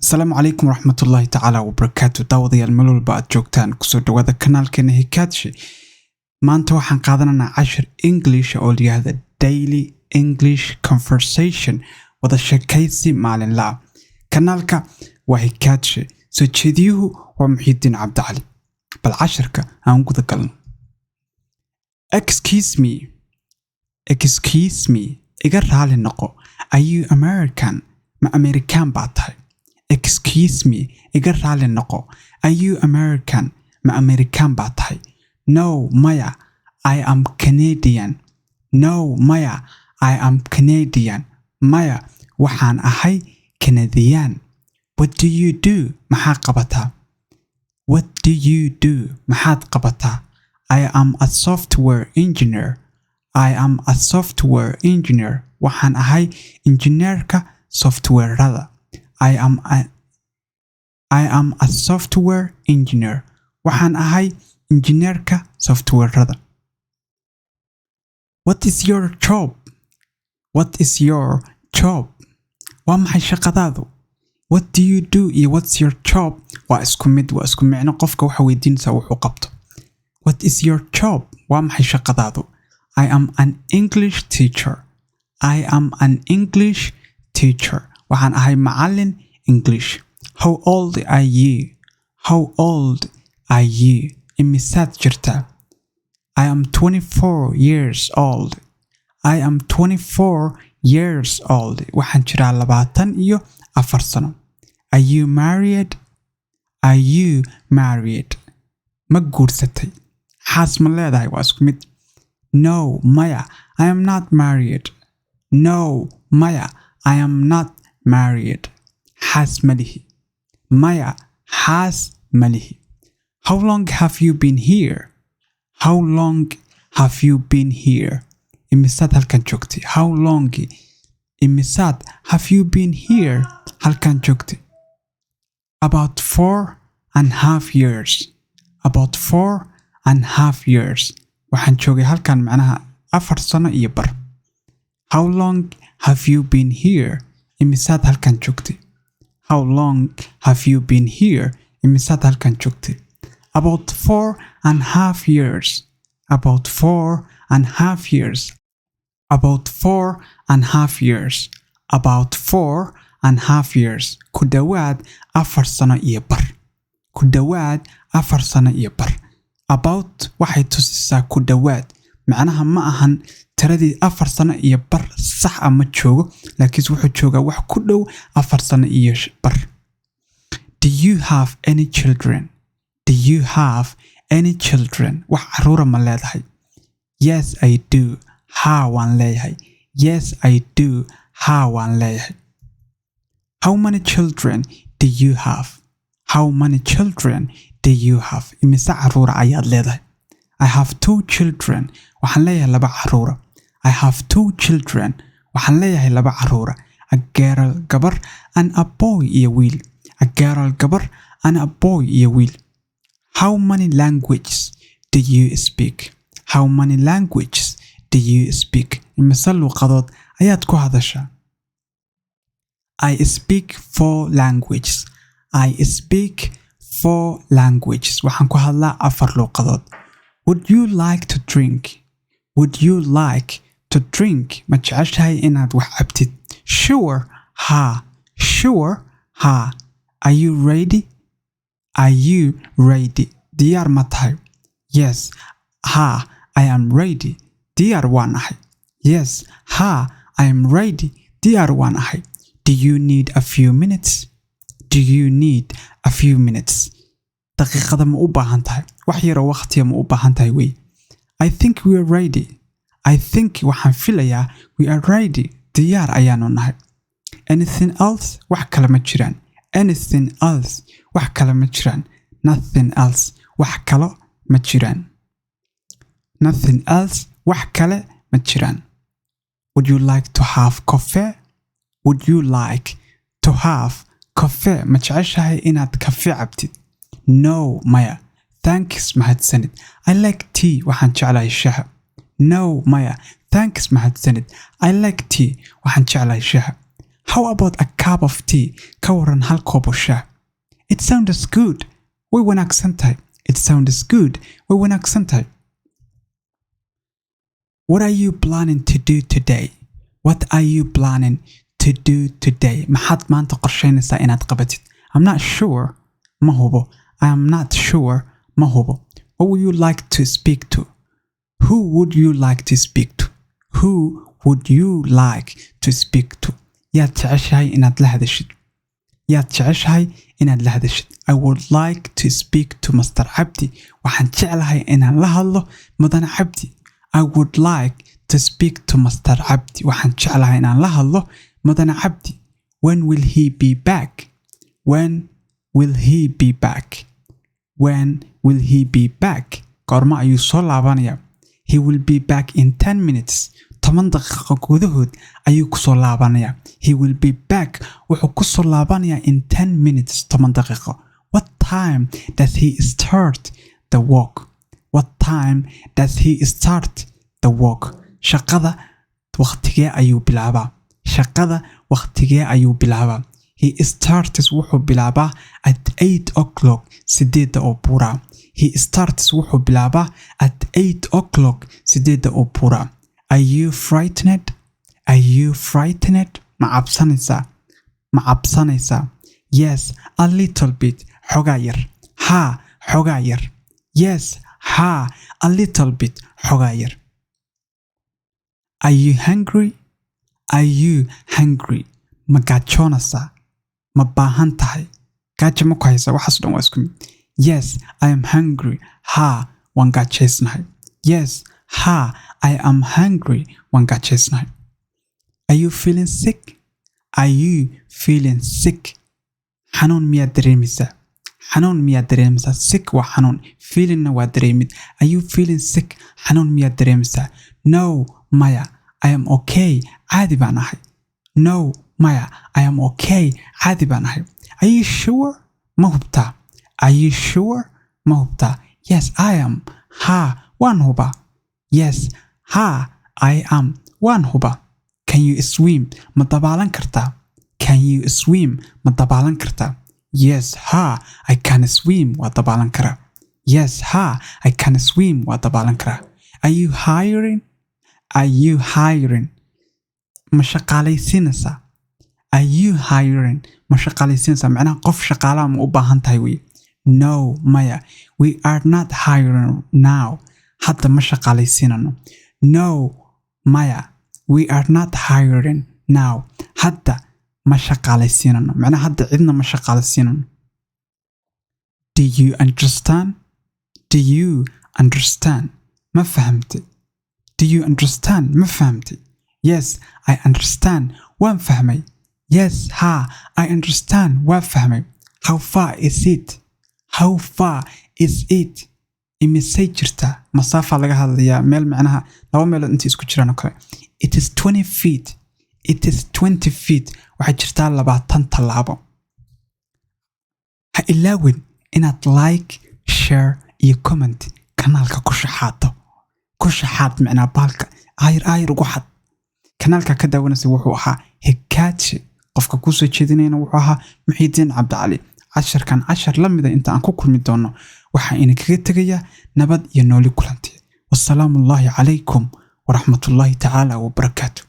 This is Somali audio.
Assalamu alaikum warahmatullahi ta'ala wabarakatuh. Daawadayaal meel walba aad joogtaan kusoo dhawaada kanaalkeena Hikaadshe. Maanta waxaan qaadanaynaa cashar English oo la yiraahdo Daily English Conversation wada sheekaysi maalinlaha. Kanaalka waa Hikaadshe. Soo jeediyuhu waa Muxiidiin Cabdicali. Bal casharka aan guda galno. Excuse me. Iga raali noqo. Are you American? Ma American baa tahay? Excuse me, iga raali noqo. Are you American? Ma American baa tahay? No, maya, I am Canadian. No, maya, I am Canadian. Maya, waxaan ahay Canadian. What do you do? Maxaad qabataa? What do you do? Maxaad qabataa? I am a software engineer. I am a software engineer. Waxaan ahay injineerka software-rada. I am a software engineer. Waxaan ahay injineerka software-rada. What is your job? What is your job? Waa maxay shaqadaadu? What do you do iyo what's your job? Waa isku mid, waa isku micno qofka waxa weydiinaysa wuxuu qabto. What is your job? Waa maxay shaqadaadu? I am an English teacher. I am an English teacher. Waxaan ahay macalin English. How old are you? How old are you? Imisaad jirtaa? I am 24 years old. I am 24 years old. Waxaan jiraa 24 sano. Are you married? Are you married? Ma guursatay? Xaas ma leedahay? Waa isku mid. No, maya, I am not married. No, maya, I am not married. Xaas malihi. Maya, xaas malihi. How long have you been here? How long have you been here? Imisaad halkan joogtay? How long? Imisaad have you been here? Halkan joogtay? About 4.5 years. About 4.5 years. Waxaan joogay halkan macnaha 4 sano iyo bar. How long have you been here? Imisaad halkan joogtay? How long have you been here? Imisaad halkan joogtay? About 4.5 years. About 4.5 years. About 4.5 years. About 4.5 years. Ku dhawaad 4 sano iyo bar. Ku dhawaad 4 sano iyo bar. About waxay tusisaa ku dhawaad. Macnaha ma ahan tiradii 4 sano iyo bar sax ah ma joogo, laakiin wuxuu joogaa wax ku dhow 4 sano iyo bar. Do you have any children? Do you have any children? Wax caruura ma leedahay? Yes, I do. Ha, waan leeyahay. Yes, I do. Ha, waan leeyahay. How many children do you have? How many children do you have? Imise caruura ayaad leedahay? I have 2 children. Waxaan leeyahay 2 caruura. I have 2 children. Waxaan leeyahay 2 caruura. A girl gabar and a boy iyo wiil. A girl gabar and a boy iyo wiil. How many languages do you speak? How many languages do you speak? Imise luuqadood ayaad ku hadashaa? I speak 4 languages. I speak 4 languages. Waxaan ku hadlaa 4 luuqadood. Would you like to drink? Would you like to drink? Ma jeceshahay inaad wax cabtid? Sure, ha. Sure, ha. Are you ready? Are you ready? Diyaar ma tahay? Yes, ha. I am ready. Diyaar waan ahay. Yes, ha. I am ready. Diyaar waan ahay. Do you need a few minutes? Do you need a few minutes? daqiiqada ma u baahan tahay? Wax yar oo waqtiya ma u baahan tahay wey? I think we are ready. I think waxaan filayaa we are ready. Diyaar ayaanu nahay. Anything else? Wax kale ma jiraan. Anything else? Wax kale ma jiraan. Nothing else? Wax kale ma jiraan. Nothing else? Wax kale ma jiraan. Would you like to have coffee? Would you like to have coffee? Ma jeceshahay inaad kafe cabtid? No, maya. Thanks, mahadsanid. I like tea. Waxaan jeclahay shaha. No, maya. Thanks, mahadsanid. I like tea. Waxaan jeclahay shaha. How about a cup of tea? Ka waran hal koob oo shaah. It sounds good. Way wanaagsan tahay. It sounds good. Way wanaagsan tahay. What are you planning to do today? What are you planning to do today? Maxaad maanta qorsheynaysaa inaad qabatid? I'm not sure. Ma hubo. I am not sure. Ma hubo. What would you like to speak to? Who would you like to speak to? Who would you like to speak to? Yaad jeceshahay inaad la hadashid. Yaad jeceshahay inaad la hadashid. I would like to speak to Mr. Abdi. Waxaan jeclahay inaan la hadlo Mudane Abdi. I would like to speak to Mr. Abdi. Waxaan jeclahay inaan la hadlo Mudane Abdi. When will he be back? When will he be back? When will he be back? Goorma ayuu soo laabanayaa? He will be back in 10 minutes. 10 daqiiqo gudahood ayuu ku soo laabanayaa. He will be back. Wuxuu ku soo laabanayaa in 10 minutes. 10 daqiiqo. What time does he start the work? What time does he start the work? Shaqada waqtigee ayuu bilaabaa? Shaqada waqtigee ayuu bilaabaa? He starts wuxuu bilaabaa at 8 o'clock. 8 oo buura. He starts wuxuu bilaabaa at 8 o'clock. 8 oo buura. Are you frightened? Are you frightened? Ma cabsanaysaa? Ma cabsanaysaa? Yes, a little bit. Xogaa yar. Ha, xogaa yar. Yes, ha, a little bit. Xogaa yar. Are you hungry? Are you hungry? Ma gaajoonaysaa? Ma baahan tahay? Gaajo ma ku haysaa? Waxaas dhan waa isku mid. Yes, I am hungry. Ha, waan gaajaysnahay. Yes, ha, I am hungry. Waan gaajaysnahay. Are you feeling sick? Are you feeling sick? Xanuun miyaad dareemaysaa? Xanuun miyaad dareemaysaa? Sick waa xanuun. Feelingna waa dareemid. Are you feeling sick? Xanuun miyaad dareemaysaa? No, maya. I am okay. Caadi baan ahay. No, maya. I am okay. Caadi baan ahay. Are you sure? Ma hubtaa? Are you sure? Ma hubtaa? Yes, I am. Ha, waan hubaa. Yes, ha, I am. Waan hubaa. Can you swim? Ma dabaalan kartaa? Can you swim? Ma dabaalan kartaa? Yes, ha, I can swim. Waa dabaalan karaa. Yes, ha, I can swim. Waa dabaalan karaa. Are you hiring? Are you hiring? Ma shaqaalaysiinaysaa? Are you hiring? Ma shaqaalaysiinaysaa? Macnaha qof shaqaalaha ma u baahan tahay wey. No, maya. We are not hiring now. Hadda ma shaqaalaysiinano. No, maya. We are not hiring now. Hadda ma shaqaalaysiinano. Macnaha hadda cidna ma shaqaalaysiinano. Do you understand? Do you understand? Ma fahamtay? Do you understand? Ma fahamtay? Yes, I understand. Waan fahmay. Yes, ha, I understand. Waan fahmay. How far is it? How far is it? Imisay jirtaa? Masaafa laga hadlayaa meel macnaha laba meelood inta isku jiraan oo kale. It is 20 feet. It is 20 feet. Waxay jirtaa 20 tallaabo. Ha ilaawin inaad like, share iyo comment kanaalka ku shaxaato. Ku shaxaad macnaa baalka ayr ugu xad. Kanaalka ka daawanaysa wuxuu ahaa Hikaadshe. Qofka ku soo jeedinayna wuxuu ahaa Muxiidiin Cabdi. casharkan cashar la mid ah inta aan ku kulmi doono waxa ina kaga tagaya nabad iyo nooli kulanti. Wassalaamu calaykum wa rahmatullahi ta'ala wa barakatuh.